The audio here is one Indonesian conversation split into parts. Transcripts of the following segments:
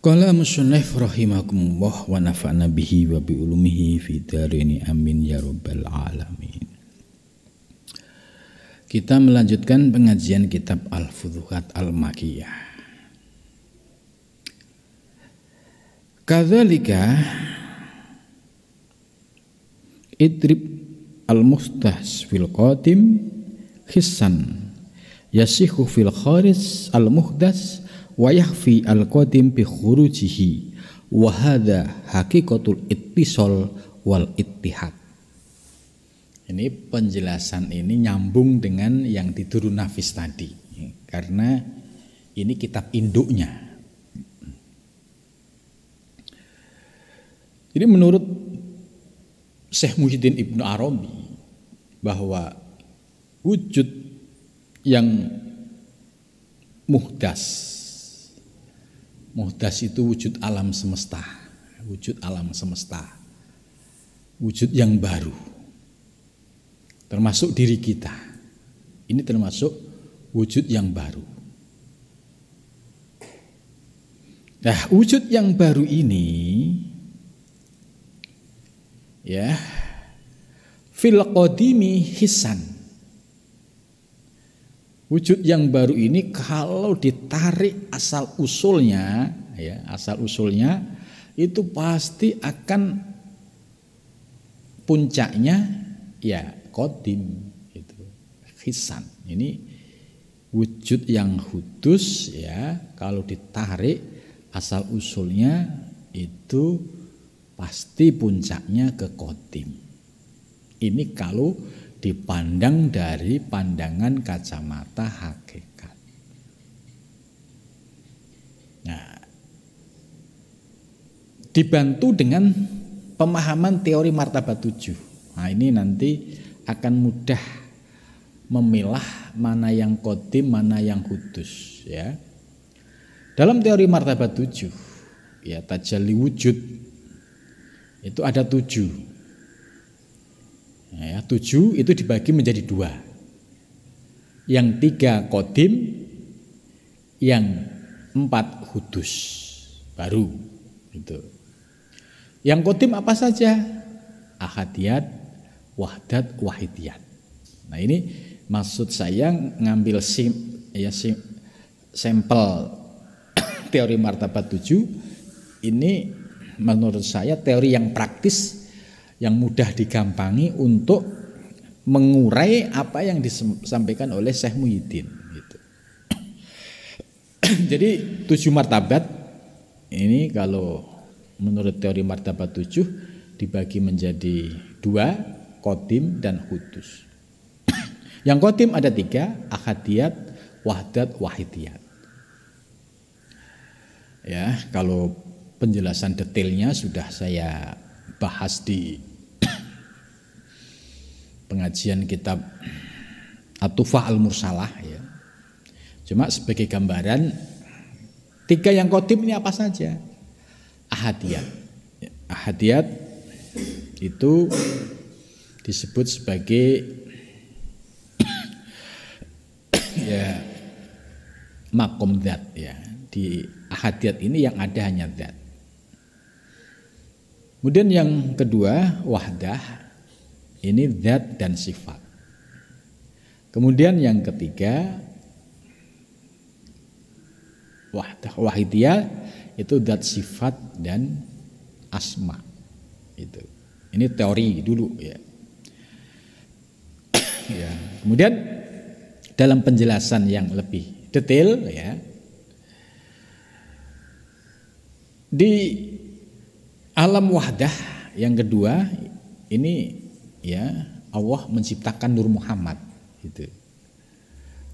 Qala musannif rahimakumullah wa nafa'na bihi wa bi ulumihi fi darini amin ya rabbal alamin. Kita melanjutkan pengajian kitab Al-Futuhat Al-Makkiyah. Kadzalika idrib al-muhtas fil qadim hissan yasihu fil kharij al-muhdas wa yakhfi al-qadim bi khurujihi wa hadha haqiqatul ittisal wal ittihad. Ini penjelasan ini nyambung dengan yang di Durun Nafis tadi, karena ini kitab induknya. Jadi menurut Syekh Muhyiddin Ibnu Arabi bahwa wujud yang muhdas itu wujud alam semesta, wujud yang baru. Termasuk diri kita. Ini termasuk wujud yang baru. Nah, wujud yang baru ini ya fil qadimi hisan. Wujud yang baru ini kalau ditarik asal usulnya itu pasti akan puncaknya ya qadim itu hisan. Ini wujud yang hudus ya, kalau ditarik asal usulnya itu pasti puncaknya ke qadim. Ini kalau dipandang dari pandangan kacamata hakikat. Nah, dibantu dengan pemahaman teori martabat 7. Nah, ini nanti akan mudah memilah mana yang qadim, mana yang hudus ya. Dalam teori martabat 7 ya, tajalli wujud itu ada 7. Ya, 7 itu dibagi menjadi 2. Yang 3 qadim, yang 4 hudus baru itu. Yang qadim apa saja? Ahadiyat, wahdat, wahidiyat. Nah, ini maksud saya ngambil sampel teori martabat 7 ini menurut saya teori yang praktis, yang mudah digampangi untuk mengurai apa yang disampaikan oleh Syekh Muhyiddin gitu. Jadi 7 martabat ini kalau menurut teori martabat 7 dibagi menjadi 2, qadim dan hudus. Yang qadim ada 3, ahadiyat, wahdat, wahidiyat. Ya, kalau penjelasan detailnya sudah saya bahas di pengajian kitab At-Tuhfah Al-Mursalah ya. Cuma sebagai gambaran 3 yang qadim ini apa saja? Ahadiyat. Ahadiyat itu disebut sebagai ya makom zat ya. Di ahadiyat ini yang ada hanya zat. Kemudian yang kedua wahdah, ini zat dan sifat. Kemudian yang ketiga wahidiyah, itu zat, sifat dan asma. Itu. Ini teori dulu ya. Ya. Kemudian dalam penjelasan yang lebih detail ya, di alam wahdah yang kedua ini ya Allah menciptakan Nur Muhammad gitu.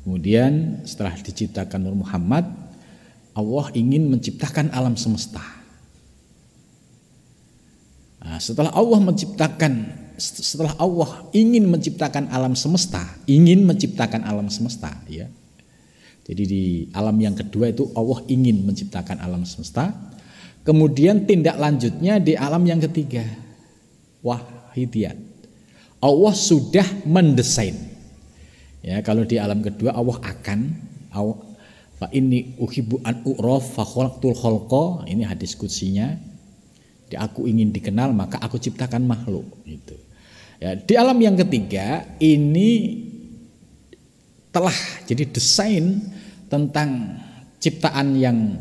Kemudian setelah diciptakan Nur Muhammad, Allah ingin menciptakan alam semesta. Nah, setelah Allah ingin menciptakan alam semesta, ya. Jadi di alam yang kedua itu Allah ingin menciptakan alam semesta. Kemudian tindak lanjutnya di alam yang ketiga, wahidiyat. Allah sudah mendesain. Ya, kalau di alam kedua Allah Fa inni uhibbu an u'raf fa khalaqtul khalqa, ini hadis kutsinya. Aku ingin dikenal maka aku ciptakan makhluk itu. Ya, di alam yang ketiga ini telah jadi desain tentang ciptaan yang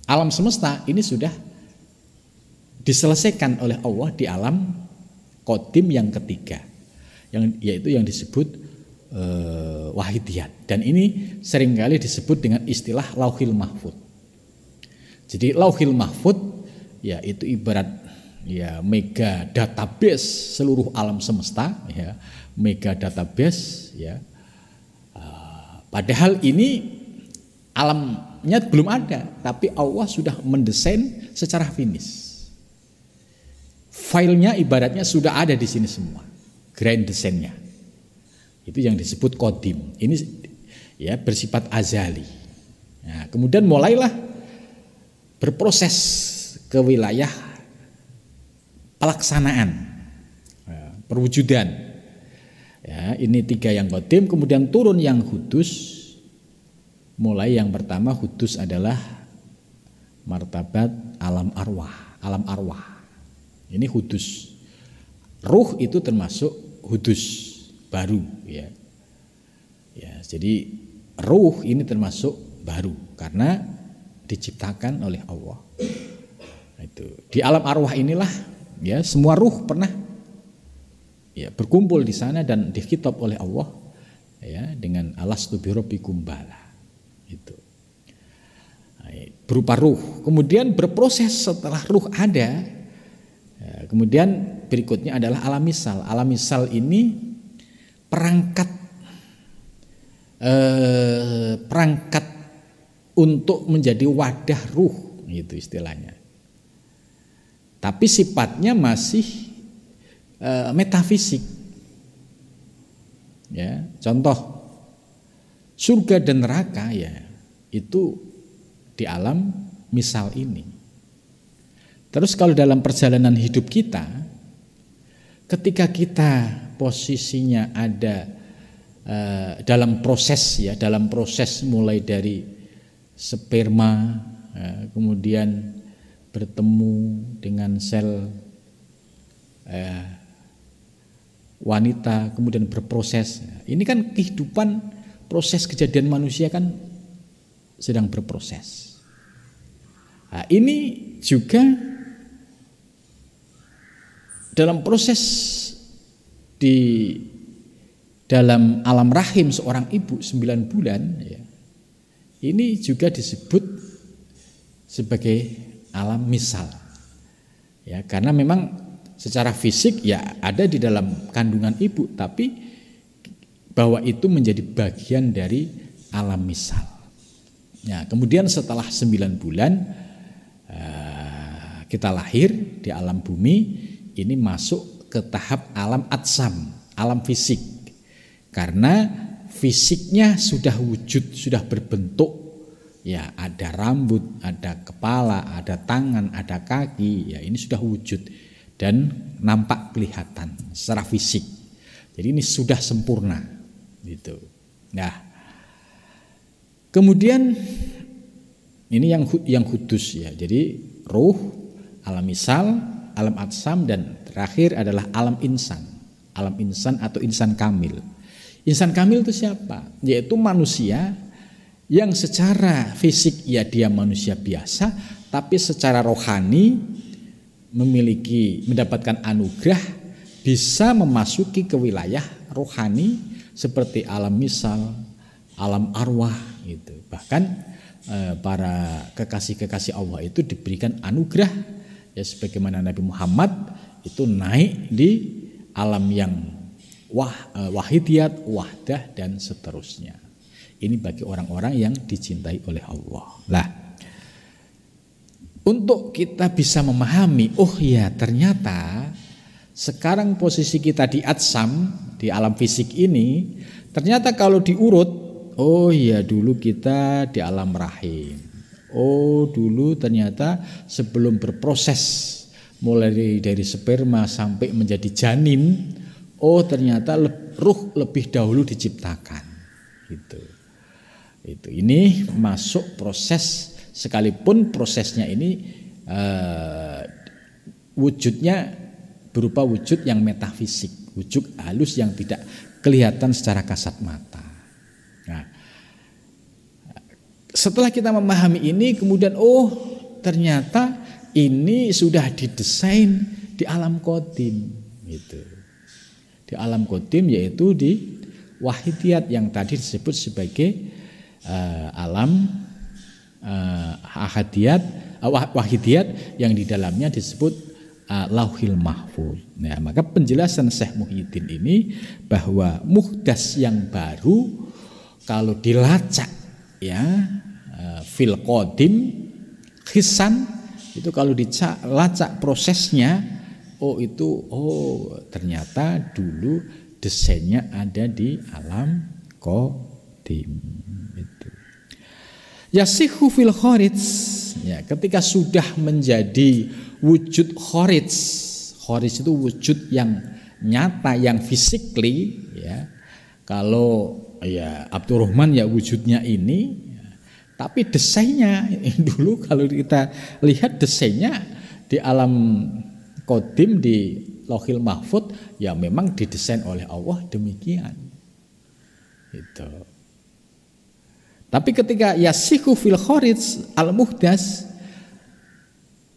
alam semesta ini sudah diselesaikan oleh Allah di alam qadim yang ketiga, yaitu yang disebut wahidiyat, dan ini seringkali disebut dengan istilah lauhil mahfud. Jadi lauhil mahfud ya itu ibarat ya mega database seluruh alam semesta, ya mega database ya. Padahal ini alamnya belum ada, tapi Allah sudah mendesain secara finish. Filenya ibaratnya sudah ada di sini semua, grand desainnya. Itu yang disebut qadim. Ini ya bersifat azali. Nah, kemudian mulailah berproses ke wilayah pelaksanaan, perwujudan. Ya, ini 3 yang qadim, kemudian turun yang hudus. Mulai yang pertama hudus adalah martabat alam arwah, alam arwah. Ini hudus. Ruh itu termasuk hudus baru, ya. Ya, jadi ruh ini termasuk baru karena diciptakan oleh Allah. Itu di alam arwah inilah ya semua ruh pernah ya berkumpul di sana dan dikhitab oleh Allah ya dengan alastu birabbikum bala itu berupa ruh. Kemudian berproses setelah ruh ada ya, kemudian berikutnya adalah alam misal. Alam misal ini perangkat untuk menjadi wadah ruh itu istilahnya. Tapi sifatnya masih metafisik. Ya, contoh surga dan neraka ya itu di alam misal ini. Terus kalau dalam perjalanan hidup kita, ketika kita posisinya ada dalam proses mulai dari sperma, kemudian bertemu dengan sel wanita, kemudian berproses. Ini kan kehidupan, proses kejadian manusia kan sedang berproses. Nah, ini juga dalam proses di dalam alam rahim seorang ibu 9 bulan ya, ini juga disebut sebagai alam misal ya, karena memang secara fisik ya ada di dalam kandungan ibu, tapi bahwa itu menjadi bagian dari alam misal ya. Kemudian setelah 9 bulan kita lahir di alam bumi, ini masuk ke tahap alam atsam, alam fisik, karena fisiknya sudah wujud, sudah berbentuk. Ya, ada rambut, ada kepala, ada tangan, ada kaki. Ya, ini sudah wujud dan nampak kelihatan secara fisik. Jadi ini sudah sempurna, gitu. Nah, kemudian ini yang hudus ya. Jadi ruh, alam misal, alam atsam, dan terakhir adalah alam insan. Alam insan atau insan kamil. Insan kamil itu siapa? Yaitu manusia yang secara fisik ya dia manusia biasa, tapi secara rohani mendapatkan anugerah, bisa memasuki ke wilayah rohani seperti alam misal, alam arwah gitu. Bahkan para kekasih-kekasih Allah itu diberikan anugerah ya, sebagaimana Nabi Muhammad itu naik di alam yang wahidiyat, wahdah, dan seterusnya. Ini bagi orang-orang yang dicintai oleh Allah. Lah, untuk kita bisa memahami, oh ya ternyata sekarang posisi kita di atsam, di alam fisik ini, ternyata kalau diurut, oh ya dulu kita di alam rahim. Oh dulu ternyata sebelum berproses mulai dari sperma sampai menjadi janin, oh ternyata ruh lebih dahulu diciptakan gitu. Ini masuk proses, sekalipun prosesnya ini wujudnya berupa wujud yang metafisik, wujud halus yang tidak kelihatan secara kasat mata. Nah, setelah kita memahami ini, kemudian ternyata ini sudah didesain di alam qadim, gitu. Di alam qadim, yaitu di wahidiyat yang tadi disebut sebagai alam ahadiyat, wahidiyat yang di dalamnya disebut lauhil mahfuz. Nah, maka penjelasan Syekh Muhyiddin ini bahwa muhdas yang baru kalau dilacak ya fil qadim khisan, itu kalau dilacak prosesnya, ternyata dulu desainnya ada di alam qadim. Yasihu fil kharij, ya, ketika sudah menjadi wujud kharij itu wujud yang nyata, yang physically, ya. Kalau ya Abdurrahman ya wujudnya ini, ya. Tapi desainnya dulu kalau kita lihat desainnya di alam qadim, di Lauhil Mahfuz, ya memang didesain oleh Allah demikian. Itu. Tapi ketika yasihu fil kharij al-muhdas,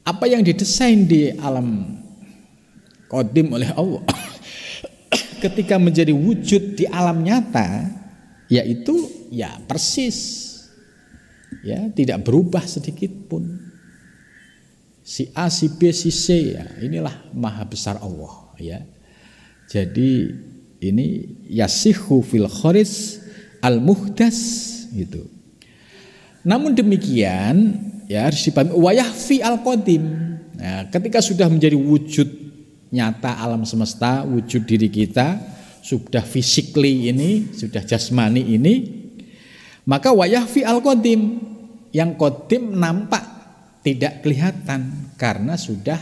apa yang didesain di alam qadim oleh Allah ketika menjadi wujud di alam nyata, yaitu ya persis, ya tidak berubah sedikit pun. Si A, si B, si C, ya inilah maha besar Allah, ya. Jadi ini yasihu fil kharij al-muhdas gitu. Namun demikian, ya harus dipahami wayahfi al-qadim. Nah, ketika sudah menjadi wujud nyata alam semesta, wujud diri kita sudah physically ini, sudah jasmani ini, maka wayahfi al-qadim, yang qadim nampak tidak kelihatan karena sudah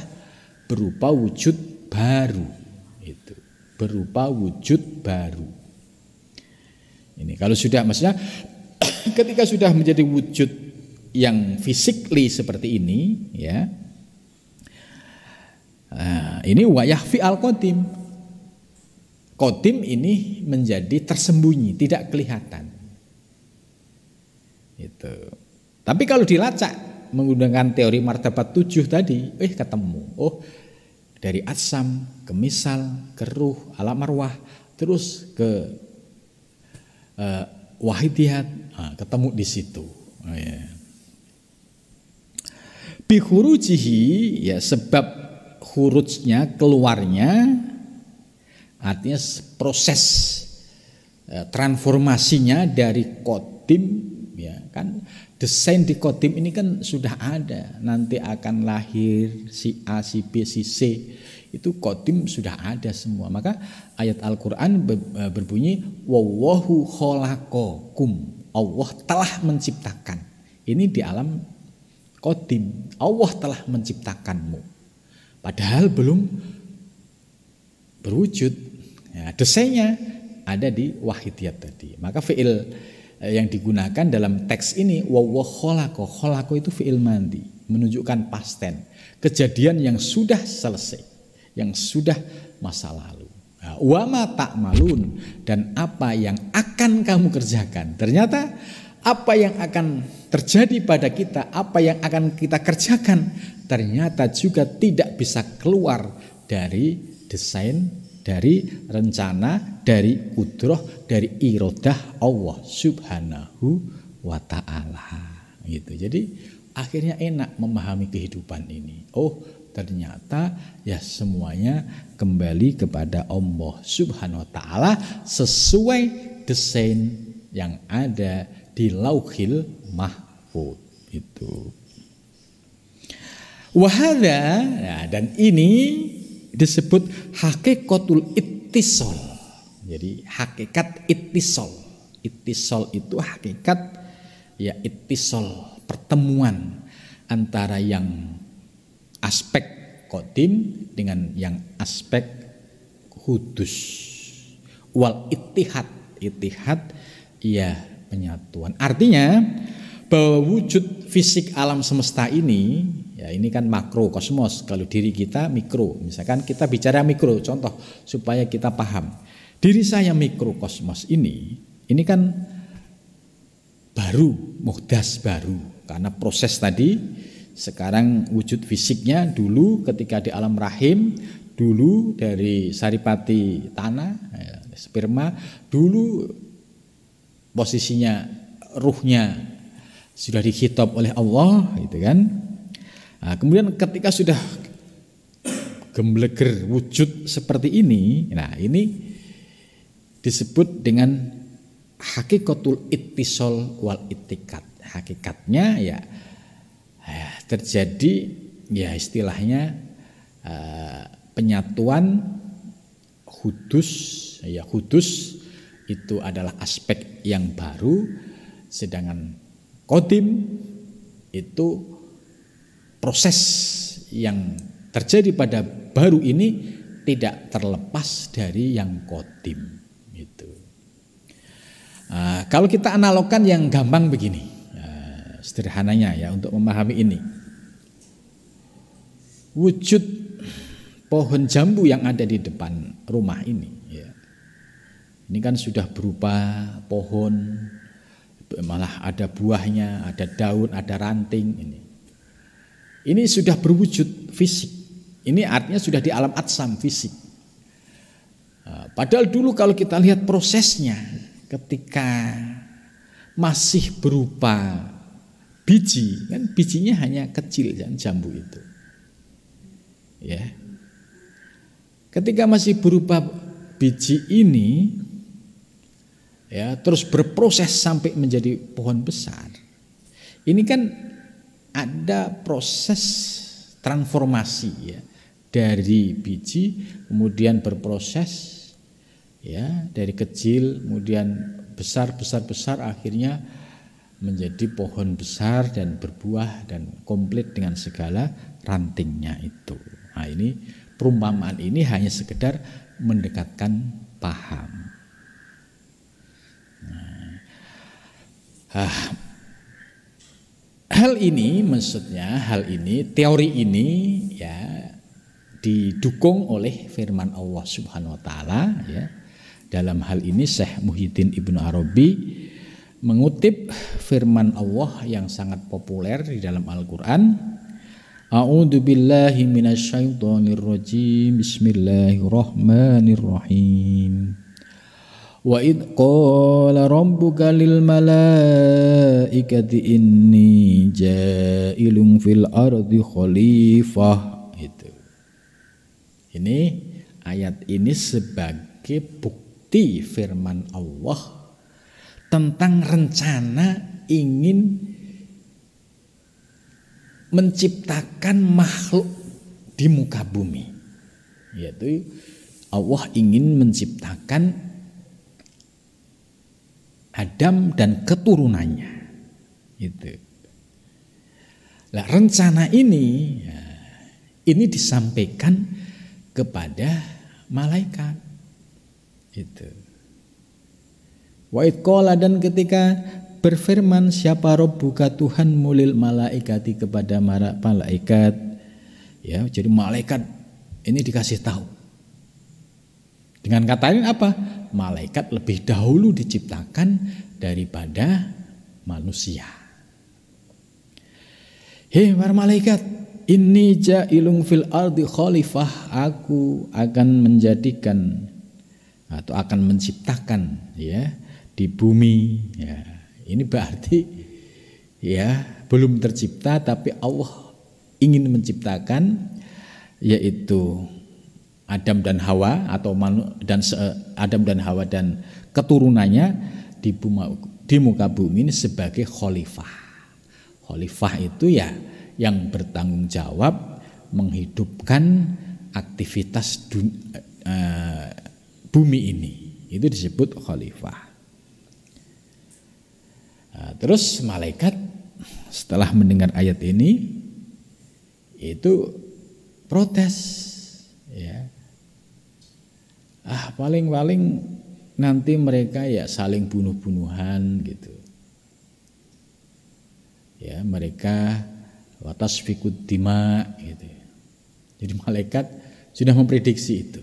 berupa wujud baru. Itu berupa wujud baru. Ini kalau sudah, maksudnya ketika sudah menjadi wujud yang physically seperti ini, ya, ini wayahfi al-qadim. Qadim ini menjadi tersembunyi, tidak kelihatan. Itu. Tapi kalau dilacak menggunakan teori martabat 7 tadi, ketemu. Dari atsam ke misal, ke ruh, alam arwah, terus ke wahidiyat, ketemu di situ. Bihurujihi, ya, sebab hurujnya, keluarnya, artinya proses transformasinya dari qadim, ya kan, desain di qadim ini kan sudah ada, nanti akan lahir si A, si B, si C, itu qadim sudah ada semua. Maka ayat Al-Quran berbunyi wallahu khalaqakum, Allah telah menciptakan. Ini di alam qadim, Allah telah menciptakanmu, padahal belum berwujud, ya, desainnya ada di wahidiyat tadi. Maka fi'il yang digunakan dalam teks ini wallahu khalaqa, khalaqa itu fi'il mandi, menunjukkan past tense, kejadian yang sudah selesai, yang sudah masa lalu. Wa ma ta'malun, dan apa yang akan kamu kerjakan. Ternyata apa yang akan terjadi pada kita, apa yang akan kita kerjakan, ternyata juga tidak bisa keluar dari desain, dari rencana, dari kudrah, dari iradah Allah Subhanahu wa ta'ala. Gitu. Jadi akhirnya enak memahami kehidupan ini. Ternyata ya semuanya kembali kepada Allah Subhanahu wa ta'ala sesuai desain yang ada di Lauhil Mahfuz itu. Wahada, ya, dan ini disebut hakikatul ittisal. Jadi hakikat ittisal. Ittisal itu hakikat, ya, ittisal, pertemuan antara yang aspek qadim dengan yang aspek hudus. Wal ittihad, ittihad, ya penyatuan. Artinya bahwa wujud fisik alam semesta ini, ya ini kan makrokosmos, kalau diri kita mikro. Misalkan kita bicara mikro, contoh supaya kita paham. Diri saya mikrokosmos ini kan baru, muhdas baru. Karena proses tadi, sekarang wujud fisiknya dulu ketika di alam rahim, dulu dari saripati tanah, sperma, dulu posisinya ruhnya sudah dikhitab oleh Allah, gitu kan. Nah, kemudian ketika sudah gembleger wujud seperti ini, nah ini disebut dengan hakikatul ittisal wal ittikat. Hakikatnya ya terjadi ya istilahnya penyatuan hudus, ya hudus itu adalah aspek yang baru, sedangkan qadim itu proses yang terjadi pada baru ini tidak terlepas dari yang qadim itu. Kalau kita analogkan yang gampang begini, sederhananya ya untuk memahami ini, wujud pohon jambu yang ada di depan rumah ini, ya, ini kan sudah berupa pohon, malah ada buahnya, ada daun, ada ranting. Ini sudah berwujud fisik. Ini artinya sudah di alam atsam fisik. Padahal dulu kalau kita lihat prosesnya, ketika masih berupa biji, kan bijinya hanya kecil, kan jambu itu. Ya. Ketika masih berupa biji ini, ya, terus berproses sampai menjadi pohon besar. Ini kan ada proses transformasi, ya, dari biji kemudian berproses, ya, dari kecil kemudian besar akhirnya menjadi pohon besar dan berbuah dan komplit dengan segala rantingnya itu. Nah, ini perumpamaan ini hanya sekedar mendekatkan paham. Hal ini maksudnya, teori ini ya didukung oleh firman Allah Subhanahu wa taala, ya. Dalam hal ini Syekh Muhyiddin Ibnu Arabi mengutip firman Allah yang sangat populer di dalam Al-Qur'an. A'udzu billahi minasyaitonir rajim. Bismillahirrahmanirrahim. Wa id qala rabbuka lil malaikati inni ja'ilun fil ardi khalifah. Itu. Ini ayat ini sebagai bukti firman Allah tentang rencana ingin menciptakan makhluk di muka bumi, yaitu Allah ingin menciptakan Adam dan keturunannya. Itu. Nah, rencana ini disampaikan kepada malaikat. Itu. Wa id qala, dan ketika berfirman siapa Rabbuka Tuhan mulil malaikati kepada malaikat, ya, jadi malaikat ini dikasih tahu. Dengan kata lain apa? Malaikat lebih dahulu diciptakan daripada manusia. Hei para malaikat, inni ja'ilun fil ardi khalifah, aku akan menjadikan atau akan menciptakan, ya, di bumi, ya. Ini berarti ya belum tercipta tapi Allah ingin menciptakan, yaitu Adam dan Hawa atau Adam dan Hawa dan keturunannya di muka bumi ini sebagai khalifah. Khalifah itu ya yang bertanggung jawab menghidupkan aktivitas bumi ini. Itu disebut khalifah. Nah, terus malaikat setelah mendengar ayat ini itu protes, ya. Paling-paling nanti mereka ya saling bunuh-bunuhan gitu. ya, mereka watasfikud dima gitu. Jadi malaikat sudah memprediksi itu.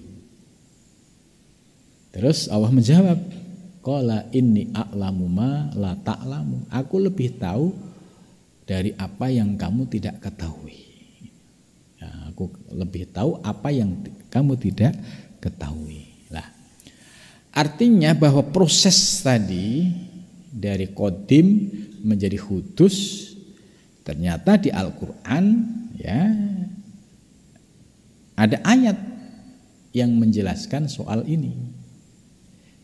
Terus Allah menjawab, qala inni a'lamu ma la ta'lamu. Aku lebih tahu dari apa yang kamu tidak ketahui. Ya, aku lebih tahu apa yang kamu tidak ketahui. Lah, artinya bahwa proses tadi dari qadim menjadi hudus ternyata di Al-Qur'an ya ada ayat yang menjelaskan soal ini,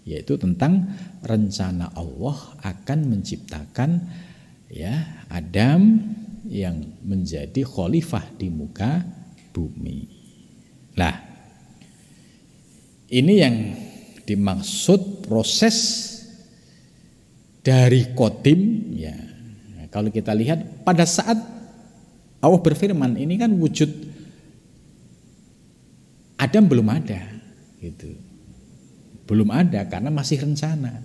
yaitu tentang rencana Allah akan menciptakan ya Adam yang menjadi khalifah di muka bumi. Lah, ini yang dimaksud proses dari qadim ya. Kalau kita lihat pada saat Allah berfirman, ini kan wujud Adam belum ada gitu. Belum ada karena masih rencana.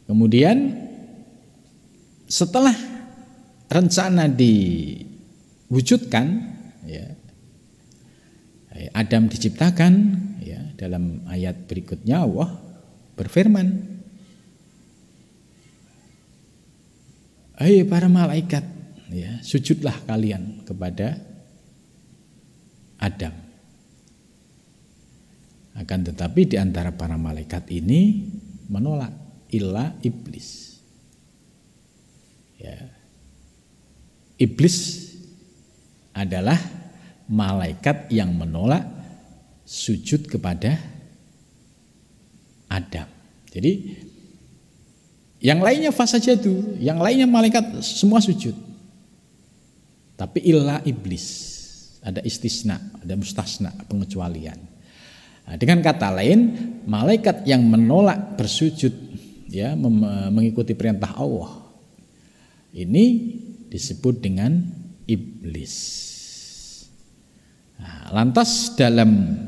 Kemudian setelah rencana diwujudkan ya, Adam diciptakan ya, dalam ayat berikutnya Allah berfirman, "Hai para malaikat, ya, sujudlah kalian kepada Adam." Akan tetapi di antara para malaikat ini menolak, illa iblis. Ya. Iblis adalah malaikat yang menolak sujud kepada Adam. Jadi yang lainnya fasajadu, yang lainnya malaikat semua sujud. Tapi illa iblis, ada istisna, ada mustasna, pengecualian. Nah, dengan kata lain, malaikat yang menolak bersujud ya mengikuti perintah Allah ini disebut dengan iblis. Nah, lantas dalam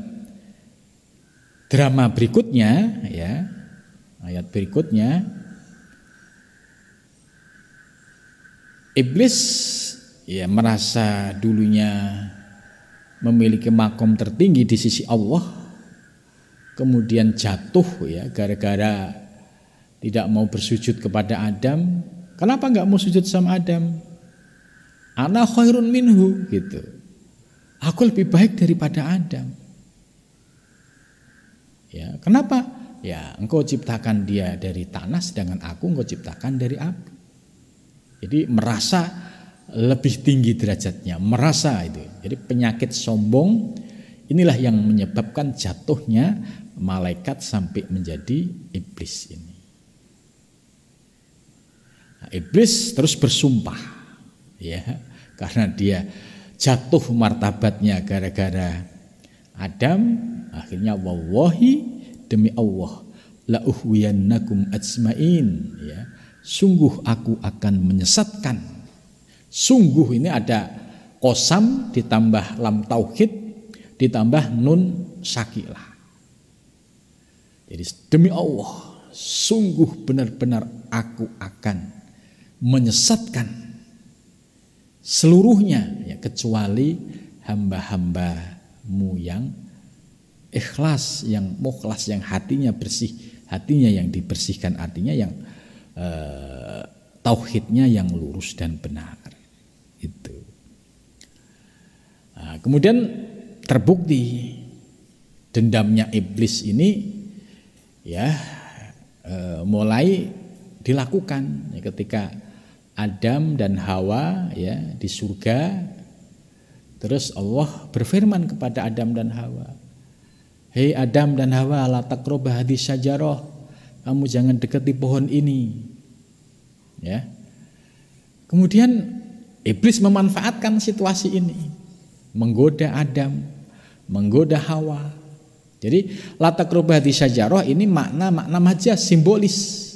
drama berikutnya ya, ayat berikutnya, iblis ya merasa dulunya memiliki makom tertinggi di sisi Allah, kemudian jatuh ya gara-gara tidak mau bersujud kepada Adam. Kenapa nggak mau sujud sama Adam? Ana khairun minhu gitu. Aku lebih baik daripada Adam. Ya, kenapa? Ya, engkau ciptakan dia dari tanah, sedangkan aku engkau ciptakan dari api. Jadi merasa lebih tinggi derajatnya, merasa itu. Jadi penyakit sombong inilah yang menyebabkan jatuhnya malaikat sampai menjadi iblis ini. Nah, iblis terus bersumpah, ya, karena dia jatuh martabatnya gara-gara Adam. Akhirnya wallahi, demi Allah, la uhwiyannakum ajmain, ya, sungguh aku akan menyesatkan. Sungguh ini ada qasam ditambah lam tauhid ditambah nun sakilah. Jadi demi Allah, sungguh benar-benar aku akan menyesatkan seluruhnya ya, kecuali hamba-hambamu yang ikhlas, yang mukhlas, yang hatinya bersih, hatinya yang dibersihkan, artinya yang tauhidnya yang lurus dan benar. Itu. Nah, kemudian terbukti dendamnya iblis ini ya mulai dilakukan ya, ketika Adam dan Hawa ya di surga. Terus Allah berfirman kepada Adam dan Hawa, "Hei Adam dan Hawa, la taqrabu hadhihi syajarah." Kamu jangan dekati pohon ini. Ya. Kemudian iblis memanfaatkan situasi ini, menggoda Adam, menggoda Hawa. Jadi la taqrabu hadhihi syajarah ini makna majaz, simbolis.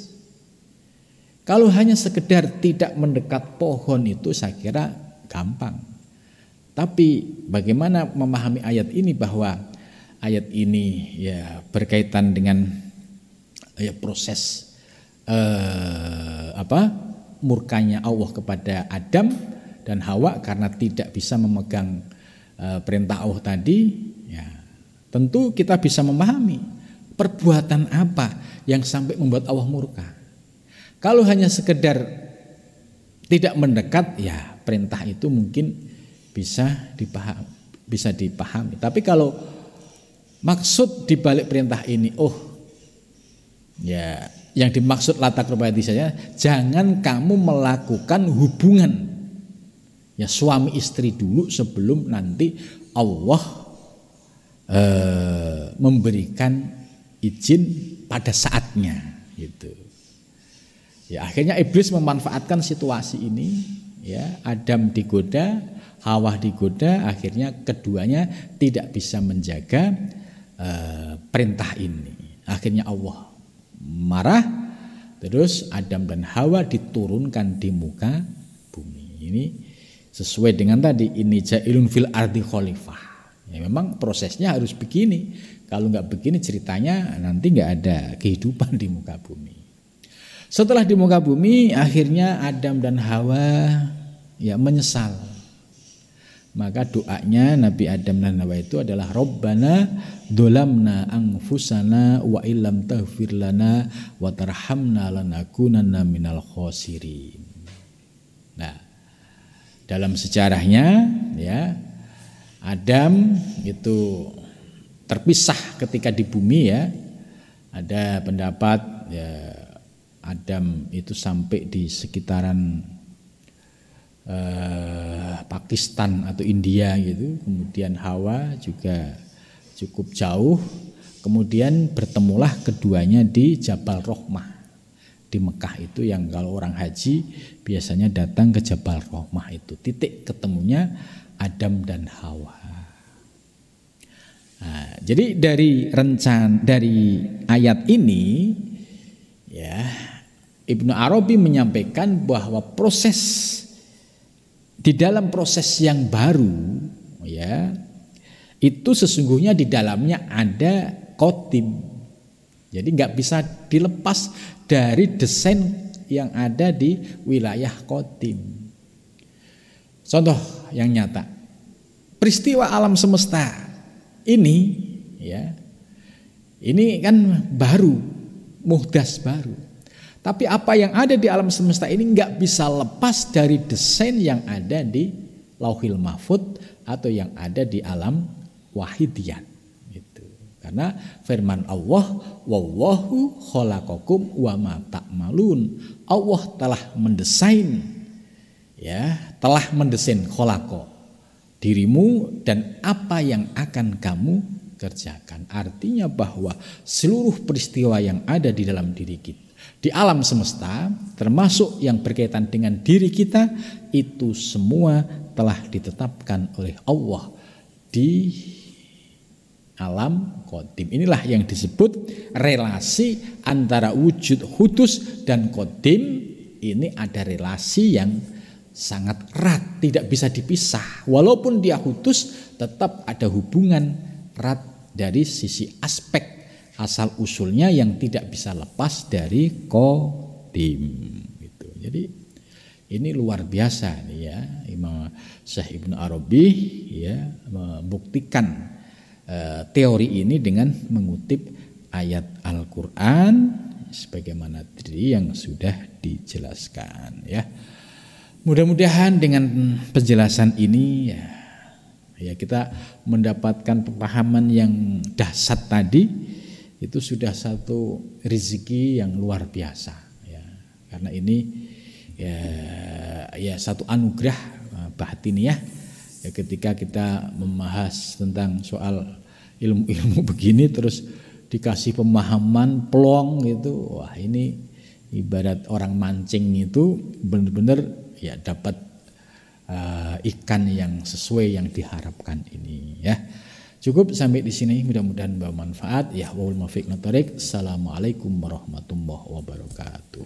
Kalau hanya sekedar tidak mendekat pohon itu saya kira gampang. Tapi bagaimana memahami ayat ini, bahwa ayat ini ya berkaitan dengan ya proses murkanya Allah kepada Adam dan Hawa karena tidak bisa memegang perintah Allah tadi, ya tentu kita bisa memahami perbuatan apa yang sampai membuat Allah murka. Kalau hanya sekedar tidak mendekat, ya perintah itu mungkin bisa dipahami. Tapi kalau maksud dibalik perintah ini, ya yang dimaksud la taqrabati saja, jangan kamu melakukan hubungan ya suami istri dulu sebelum nanti Allah memberikan izin pada saatnya gitu. Ya akhirnya iblis memanfaatkan situasi ini, ya Adam digoda, Hawa digoda, akhirnya keduanya tidak bisa menjaga perintah ini. Akhirnya Allah marah, terus Adam dan Hawa diturunkan di muka bumi. Ini sesuai dengan tadi, ini ja'ilun fil ardi khalifah. Ya memang prosesnya harus begini. Kalau nggak begini ceritanya nanti nggak ada kehidupan di muka bumi. Setelah di muka bumi, akhirnya Adam dan Hawa ya menyesal. Maka doanya Nabi Adam dan Hawa itu adalah Rabbana dolamna anfusana wa illam taghfir lana wa tarhamna lanakunanna minal khosirin. Nah, dalam sejarahnya ya Adam itu terpisah ketika di bumi ya. Ada pendapat ya Adam itu sampai di sekitaran Pakistan atau India gitu. Kemudian Hawa juga cukup jauh. Kemudian bertemulah keduanya di Jabal Rohmah di Mekah itu, yang kalau orang haji biasanya datang ke Jabal Rohmah itu. Titik ketemunya Adam dan Hawa. Nah, jadi dari ayat ini ya Ibnu Arabi menyampaikan bahwa di dalam proses yang baru ya itu sesungguhnya di dalamnya ada qadim. Jadi nggak bisa dilepas dari desain yang ada di wilayah qadim. Contoh yang nyata, peristiwa alam semesta ini ya ini kan baru, muhdas baru. Tapi apa yang ada di alam semesta ini nggak bisa lepas dari desain yang ada di Lauhil Mahfud atau yang ada di alam wahidiyat. Gitu. Karena firman Allah, wallahu khalaqakum wa ma ta'malun. Allah telah mendesain, khalaqa dirimu dan apa yang akan kamu kerjakan. Artinya bahwa seluruh peristiwa yang ada di dalam diri kita, di alam semesta, termasuk yang berkaitan dengan diri kita, itu semua telah ditetapkan oleh Allah di alam qadim. Inilah yang disebut relasi antara wujud hudus dan qadim. Ini ada relasi yang sangat erat, tidak bisa dipisah. Walaupun dia hudus, tetap ada hubungan erat dari sisi aspek asal usulnya yang tidak bisa lepas dari qadim gitu. Jadi ini luar biasa nih ya, Imam Syekh Ibnu Arabi ya membuktikan teori ini dengan mengutip ayat Al-Qur'an sebagaimana tadi yang sudah dijelaskan ya. Mudah-mudahan dengan penjelasan ini ya kita mendapatkan pemahaman yang dahsyat tadi. Itu sudah satu rezeki yang luar biasa ya. Karena ini ya satu anugerah batiniah ya, ketika kita membahas tentang soal ilmu-ilmu begini terus dikasih pemahaman plong gitu. Wah, ini ibarat orang mancing itu benar-benar ya dapat ikan yang sesuai yang diharapkan ini ya. Cukup sampai di sini, mudah-mudahan bermanfaat. Ya, wal muwaffiq. Assalamualaikum warahmatullahi wabarakatuh.